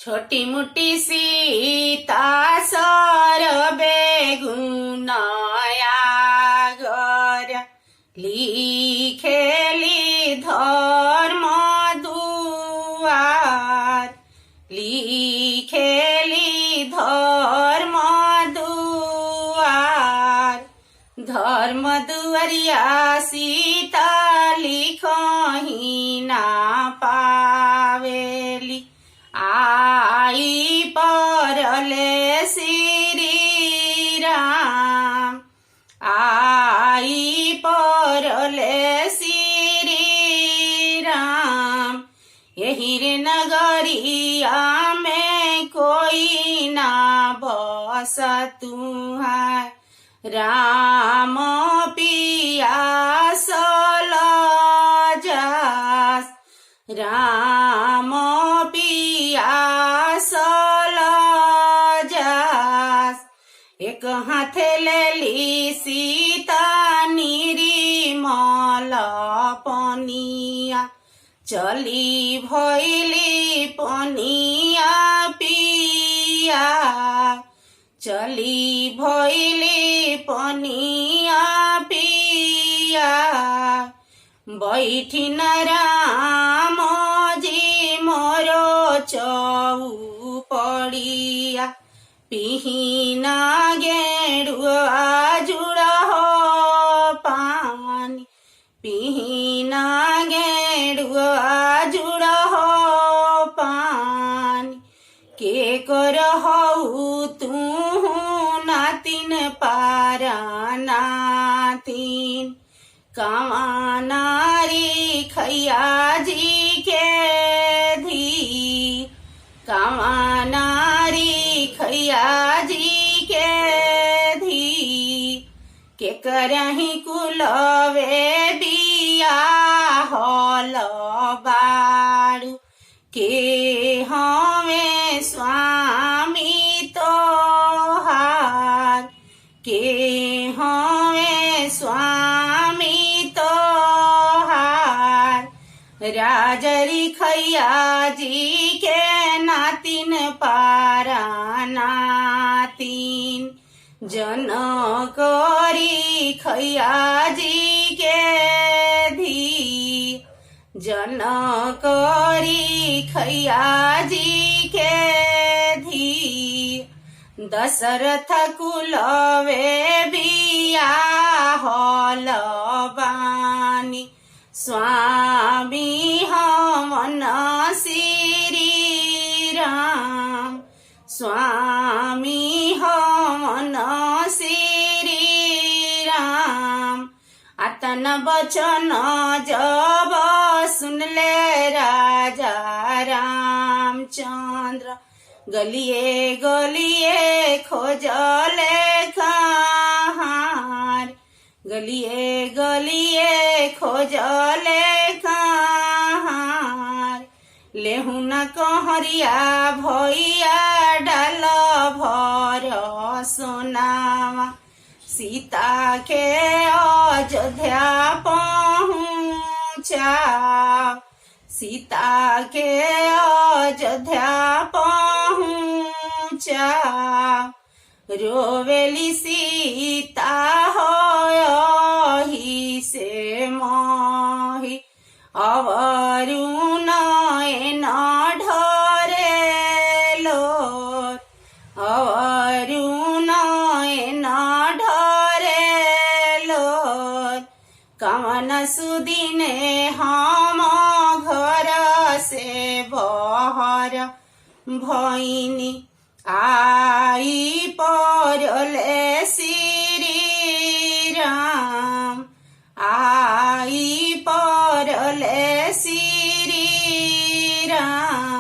छोटी मोटी सीता सर बेगुनया गर लिखेली धर्म दुआर लिखेली धर्म दुआर धर्म दुआरिया सीता लिखही ना पावेली आई परले श्री राम आई परले श्री राम यही रे नगरिया में कोई ना बस तुहार राम पिया सलजास राम पिया सलजास एक हाथे लेली सीता निर्मल पनिया चली भइली पनिया पिया चली भइली पनिया पिया बैठी न राम जी मोरो चौपड़िया पिहिना गेड़ुआ जुड़ा हो पानी पिहिना गेड़ुआ जुड़ा हो पानी के कर हऊ तू नातिन पारा नातिन कावा नारी खैया जी के धी कावा नारी खैया जी के धी के करही कुलवे बिया हल बाड़ू के हमें स्वामी तोहार के हमें स्वामी तोहार राजरी खैया जी के नातिन पारा नातिन जन करी खैया जी के धी जन करी खैया जी के धी दशरथ कुलवे बिया हल बानी स्वामी हमन श्री राम स्वामी हमन श्री राम आतन बचन जब सुनले राजा रामचंद्र गलिए गलिए खोजले कहार गलिए गलिए खोजले कहार लेहु न कहरिया भैया डाल भर सोनावा सीता के अयोध्या पहुँचा सीता के अयोध्या पहुँचा रोवेली सीता होहि से मोहि अवरु नयन ढरे लोर अवरु नयन ढरे लोर कवन सुदिने हम घर से बहर भइनी आई परले श्री राम आई परले श्री राम।